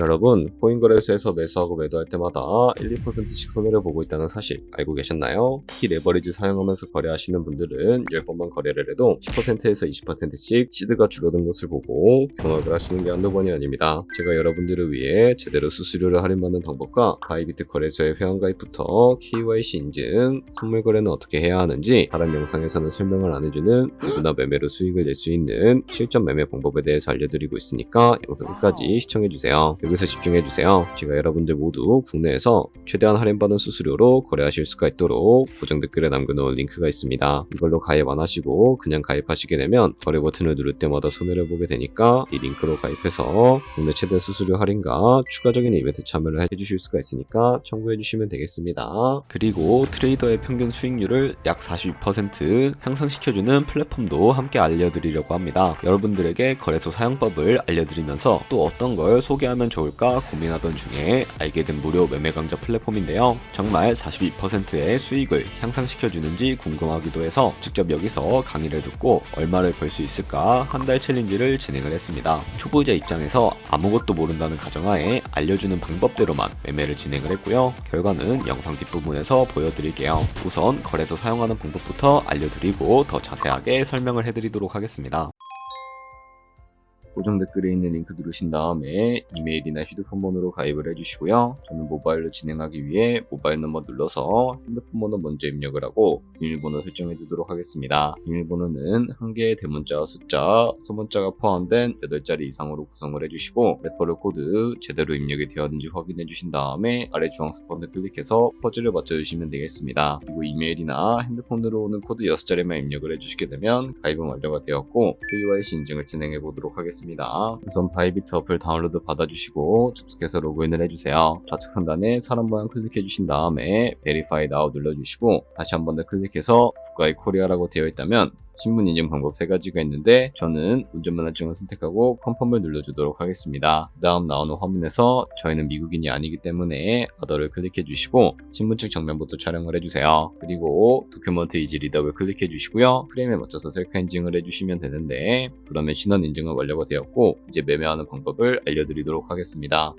여러분, 코인 거래소에서 매수하고 매도할 때마다 1~2%씩 손해를 보고 있다는 사실 알고 계셨나요? 특히 레버리지 사용하면서 거래하시는 분들은 10번만 거래를 해도 10%에서 20%씩 시드가 줄어든 것을 보고 경악을 하시는 게 한두 번이 아닙니다. 제가 여러분들을 위해 제대로 수수료를 할인받는 방법과 바이비트 거래소의 회원가입부터 KYC 인증, 선물 거래는 어떻게 해야 하는지 다른 영상에서는 설명을 안 해주는 누구나 매매로 수익을 낼 수 있는 실전 매매 방법에 대해서 알려드리고 있으니까 영상 끝까지 시청해주세요. 여기서 집중해주세요. 제가 여러분들 모두 국내에서 최대한 할인받은 수수료로 거래하실 수가 있도록 고정 댓글에 남겨놓은 링크가 있습니다. 이걸로 가입 안 하시고 그냥 가입하시게 되면 거래 버튼을 누를 때마다 손해를 보게 되니까 이 링크로 가입해서 국내 최대 수수료 할인과 추가적인 이벤트 참여를 해주실 수가 있으니까 참고해주시면 되겠습니다. 그리고 트레이더의 평균 수익률을 약 42% 향상시켜주는 플랫폼도 함께 알려드리려고 합니다. 여러분들에게 거래소 사용법을 알려드리면서 또 어떤 걸 소개하면 좋을까 고민하던 중에 알게 된 무료 매매 강좌 플랫폼인데요. 정말 42%의 수익을 향상시켜주는지 궁금하기도 해서 직접 여기서 강의를 듣고 얼마를 벌 수 있을까 한 달 챌린지를 진행을 했습니다. 초보자 입장에서 아무것도 모른다는 가정하에 알려주는 방법대로만 매매를 진행을 했고요. 결과는 영상 뒷부분에서 보여드릴게요. 우선 거래소 사용하는 방법부터 알려드리고 더 자세하게 설명을 해드리도록 하겠습니다. 고정 댓글에 있는 링크 누르신 다음에 이메일이나 휴대폰 번호로 가입을 해주시고요. 저는 모바일로 진행하기 위해 모바일 넘버 눌러서 핸드폰 번호 먼저 입력을 하고 비밀번호 설정해 주도록 하겠습니다. 비밀번호는 한 개의 대문자와 숫자, 소문자가 포함된 8자리 이상으로 구성을 해주시고 레퍼럴 코드 제대로 입력이 되었는지 확인해 주신 다음에 아래 주황색 번호 클릭해서 퍼즐을 맞춰주시면 되겠습니다. 그리고 이메일이나 핸드폰으로 오는 코드 6자리만 입력을 해주시게 되면 가입은 완료가 되었고 KYC 인증을 진행해 보도록 하겠습니다. 우선 바이비트 어플 다운로드 받아주시고 접속해서 로그인을 해주세요. 좌측 상단에 사람 모양 클릭해주신 다음에 Verify Now 눌러주시고 다시 한 번 더 클릭해서 국가의 코리아라고 되어 있다면 신분 인증 방법 3가지가 있는데 저는 운전면허증을 선택하고 컨펌을 눌러주도록 하겠습니다. 그 다음 나오는 화면에서 저희는 미국인이 아니기 때문에 어더를 클릭해 주시고 신분증 정면부터 촬영을 해주세요. 그리고 도큐먼트 이지 리더블 클릭해 주시고요. 프레임에 맞춰서 셀카 인증을 해주시면 되는데 그러면 신원 인증은 완료가 되었고 이제 매매하는 방법을 알려드리도록 하겠습니다.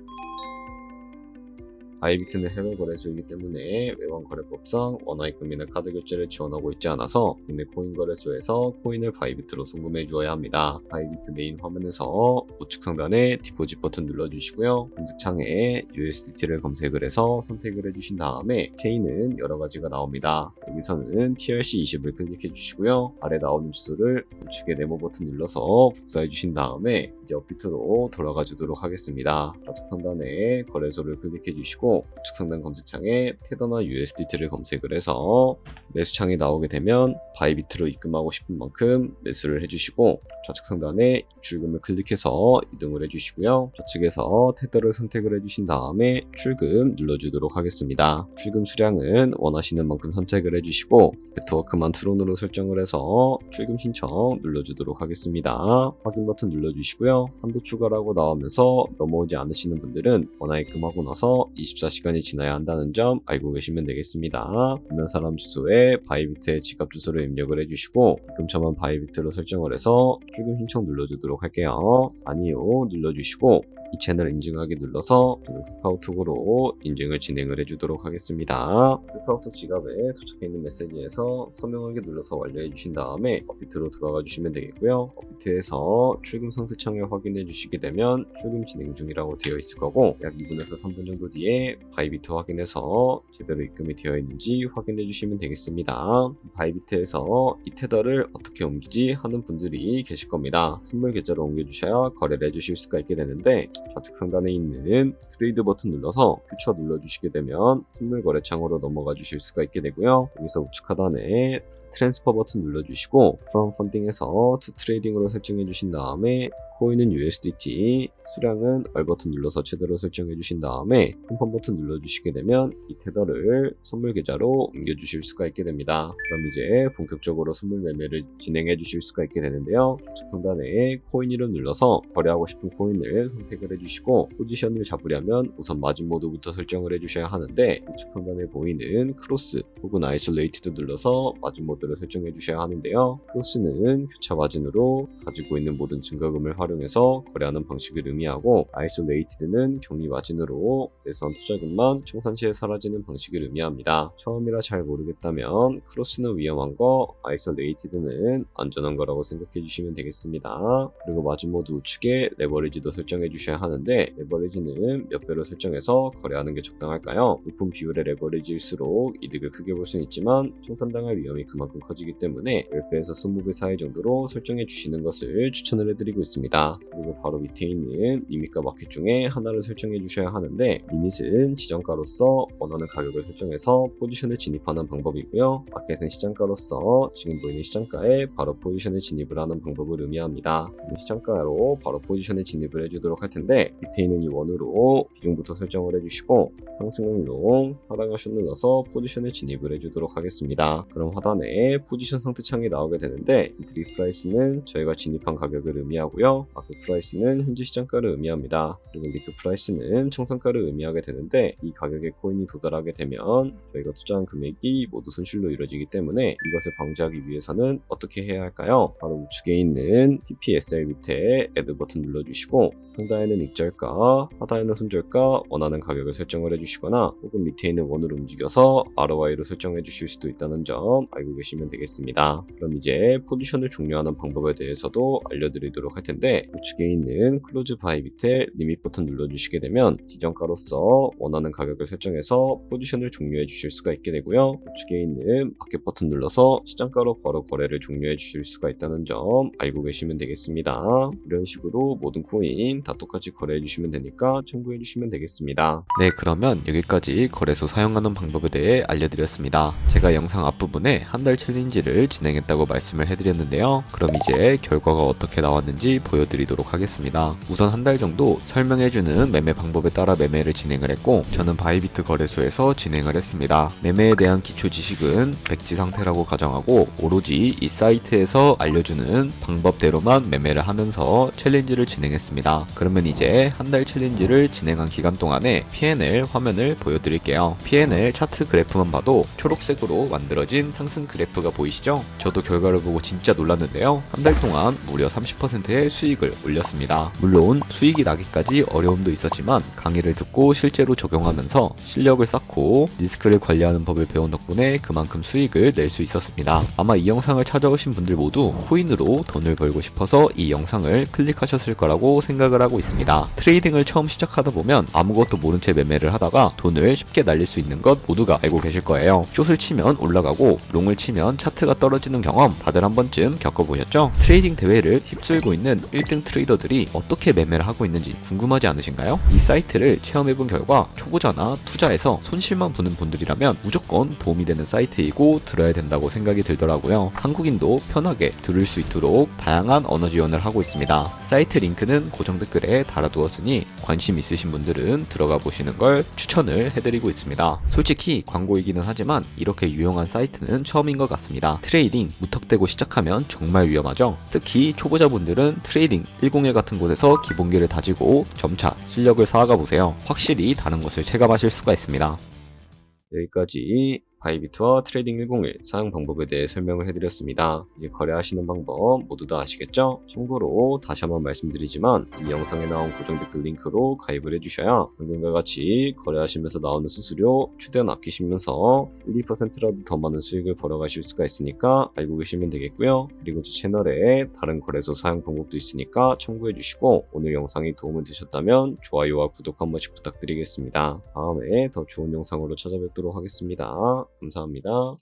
바이비트는 해외 거래소이기 때문에 외환 거래법상 원화입금이나 카드 결제를 지원하고 있지 않아서 국내 코인 거래소에서 코인을 바이비트로 송금해 주어야 합니다. 바이비트 메인 화면에서 우측 상단에 디포짓 버튼 눌러주시고요. 검색창에 USDT를 검색을 해서 선택을 해주신 다음에 체인은 여러 가지가 나옵니다. 여기서는 TRC20을 클릭해 주시고요. 아래 나오는 주소를 우측에 네모 버튼 눌러서 복사해 주신 다음에 이제 업비트로 돌아가 주도록 하겠습니다. 좌측 상단에 거래소를 클릭해 주시고 우측 상단 검색창에 테더나 USDT를 검색을 해서 매수창이 나오게 되면 바이비트로 입금하고 싶은 만큼 매수를 해주시고 좌측 상단에 입출금을 클릭해서 이동을 해주시고요. 좌측에서 테더를 선택을 해주신 다음에 출금 눌러주도록 하겠습니다. 출금 수량은 원하시는 만큼 선택을 해주시고 네트워크만 트론으로 설정을 해서 출금 신청 눌러주도록 하겠습니다. 확인 버튼 눌러주시고요. 한도 추가라고 나오면서 넘어오지 않으시는 분들은 원화 입금하고 나서 24시간이 지나야 한다는 점 알고 계시면 되겠습니다. 있는 사람 주소에 바이비트의 지갑 주소를 입력을 해주시고 입금처만 바이비트로 설정을 해서 출금 신청 눌러주도록 할게요. 아니요 눌러주시고 이 채널 인증하기 눌러서 카카오톡으로 인증을 진행을 해주도록 하겠습니다. 카카오톡 지갑에 도착해 있는 메시지에서 서명하기 눌러서 완료해 주신 다음에 업비트로 들어가 주시면 되겠고요. 업비트에서 출금 상태창을 확인해 주시게 되면 출금 진행 중이라고 되어 있을 거고 약 2분에서 3분 정도 뒤에 바이비트 확인해서 제대로 입금이 되어 있는지 확인해 주시면 되겠습니다. 바이비트에서 이 테더를 어떻게 옮기지 하는 분들이 계실 겁니다. 선물 계좌로 옮겨주셔야 거래를 해주실 수가 있게 되는데 좌측 상단에 있는 트레이드 버튼 눌러서 퓨처 눌러주시게 되면 선물 거래 창으로 넘어가 주실 수가 있게 되고요. 여기서 우측 하단에 트랜스퍼 버튼 눌러주시고 from funding에서 to trading으로 설정해 주신 다음에 코인은 USDT, 수량은 R 버튼 눌러서 최대로 설정해 주신 다음에 컨펌 버튼 눌러주시게 되면 이 테더를 선물 계좌로 옮겨주실 수가 있게 됩니다. 그럼 이제 본격적으로 선물 매매를 진행해 주실 수가 있게 되는데요. 상단에 코인 이름 눌러서 거래하고 싶은 코인을 선택을 해주시고 포지션을 잡으려면 우선 마진 모드부터 설정을 해주셔야 하는데 우측 상단에 보이는 크로스 혹은 아이솔레이티드 눌러서 마진 모드를 설정해 주셔야 하는데요. 크로스는 교차 마진으로 가지고 있는 모든 증거금을 활용해서 거래하는 방식을 의미합니다. 의미하고 isolated는 격리 마진으로 내수한 투자금만 청산 시에 사라지는 방식을 의미합니다. 처음이라 잘 모르겠다면 크로스는 위험한 거, isolated는 안전한 거라고 생각해 주시면 되겠습니다. 그리고 마진모드 우측에 레버리지도 설정해 주셔야 하는데 레버리지는 몇 배로 설정해서 거래하는 게 적당할까요? 높은 비율의 레버리지일수록 이득을 크게 볼 수는 있지만 청산당할 위험이 그만큼 커지기 때문에 10배에서 20배 사이 정도로 설정해 주시는 것을 추천을 해드리고 있습니다. 그리고 바로 밑에 있는 리밋과 마켓 중에 하나를 설정해 주셔야 하는데 리밋은 지정가로서 원하는 가격을 설정해서 포지션을 진입하는 방법이고요. 마켓은 시장가로서 지금 보이는 시장가에 바로 포지션을 진입을 하는 방법을 의미합니다. 시장가로 바로 포지션에 진입을 해주도록 할 텐데 밑에 있는 이 원으로 비중부터 설정을 해주시고 상승용룡 하단 가셔 눌러서 포지션에 진입을 해주도록 하겠습니다. 그럼 하단에 포지션 상태창이 나오게 되는데 그립 프라이스는 저희가 진입한 가격을 의미하고요. 마켓 프라이스는 현재 시장가를 의미합니다. 그리고 리크 프라이스는 청산가를 의미하게 되는데 이 가격에 코인이 도달하게 되면 저희가 투자한 금액이 모두 손실로 이루어지기 때문에 이것을 방지하기 위해서는 어떻게 해야 할까요? 바로 우측에 있는 TPSL 밑에 Add 버튼 눌러주시고 상단에는 익절가, 하단에는 손절가 원하는 가격을 설정을 해주시거나 혹은 밑에 있는 원으로 움직여서 ROI로 설정해 주실 수도 있다는 점 알고 계시면 되겠습니다. 그럼 이제 포지션을 종료하는 방법에 대해서도 알려드리도록 할 텐데 우측에 있는 클로즈 바이 밑에 리밋 버튼 눌러주시게 되면 지정가로서 원하는 가격을 설정해서 포지션을 종료해 주실 수가 있게 되고요. 우측에 있는 마켓 버튼 눌러서 시장가로 바로 거래를 종료해 주실 수가 있다는 점 알고 계시면 되겠습니다. 이런 식으로 모든 코인 다 똑같이 거래해 주시면 되니까 참고해 주시면 되겠습니다. 네, 그러면 여기까지 거래소 사용하는 방법에 대해 알려드렸습니다. 제가 영상 앞부분에 한 달 챌린지를 진행했다고 말씀을 해드렸는데요. 그럼 이제 결과가 어떻게 나왔는지 보여드리도록 하겠습니다. 우선 한 달 정도 설명해주는 매매 방법에 따라 매매를 진행을 했고 저는 바이비트 거래소에서 진행을 했습니다. 매매에 대한 기초 지식은 백지 상태라고 가정하고 오로지 이 사이트에서 알려주는 방법대로만 매매를 하면서 챌린지를 진행했습니다. 그러면 이제 한 달 챌린지를 진행한 기간 동안에 P&L 화면을 보여드릴게요. P&L 차트 그래프만 봐도 초록색으로 만들어진 상승 그래프가 보이시죠? 저도 결과를 보고 진짜 놀랐는데요. 한 달 동안 무려 30%의 수익을 올렸습니다. 물론 수익이 나기까지 어려움도 있었지만 강의를 듣고 실제로 적용하면서 실력을 쌓고 리스크를 관리하는 법을 배운 덕분에 그만큼 수익을 낼 수 있었습니다. 아마 이 영상을 찾아오신 분들 모두 코인으로 돈을 벌고 싶어서 이 영상을 클릭하셨을 거라고 생각을 하고 있습니다. 트레이딩을 처음 시작하다 보면 아무것도 모른 채 매매를 하다가 돈을 쉽게 날릴 수 있는 것 모두가 알고 계실 거예요. 숏을 치면 올라가고 롱을 치면 차트가 떨어지는 경험 다들 한 번쯤 겪어보셨죠? 트레이딩 대회를 휩쓸고 있는 1등 트레이더들이 어떻게 매매를 하고 있는지 궁금하지 않으신가요? 이 사이트를 체험해본 결과 초보자나 투자에서 손실만 보는 분들이라면 무조건 도움이 되는 사이트이고 들어야 된다고 생각이 들더라고요. 한국인도 편하게 들을 수 있도록 다양한 언어 지원을 하고 있습니다. 사이트 링크는 고정 댓글에 달아두었으니 관심 있으신 분들은 들어가 보시는 걸 추천을 해드리고 있습니다. 솔직히 광고이기는 하지만 이렇게 유용한 사이트는 처음인 것 같습니다. 트레이딩 무턱대고 시작하면 정말 위험하죠. 특히 초보자분들은 트레이딩 101 같은 곳에서 기본기를 다지고 점차 실력을 쌓아가 보세요. 확실히 다른 것을 체감하실 수가 있습니다. 여기까지 바이비트와 트레이딩 101 사용 방법에 대해 설명을 해드렸습니다. 이제 거래하시는 방법 모두 다 아시겠죠? 참고로 다시 한번 말씀드리지만 이 영상에 나온 고정 댓글 링크로 가입을 해주셔야 방금과 같이 거래하시면서 나오는 수수료 최대한 아끼시면서 1, 2%라도 더 많은 수익을 벌어가실 수가 있으니까 알고 계시면 되겠고요. 그리고 제 채널에 다른 거래소 사용 방법도 있으니까 참고해주시고 오늘 영상이 도움이 되셨다면 좋아요와 구독 한 번씩 부탁드리겠습니다. 다음에 더 좋은 영상으로 찾아뵙도록 하겠습니다. 감사합니다.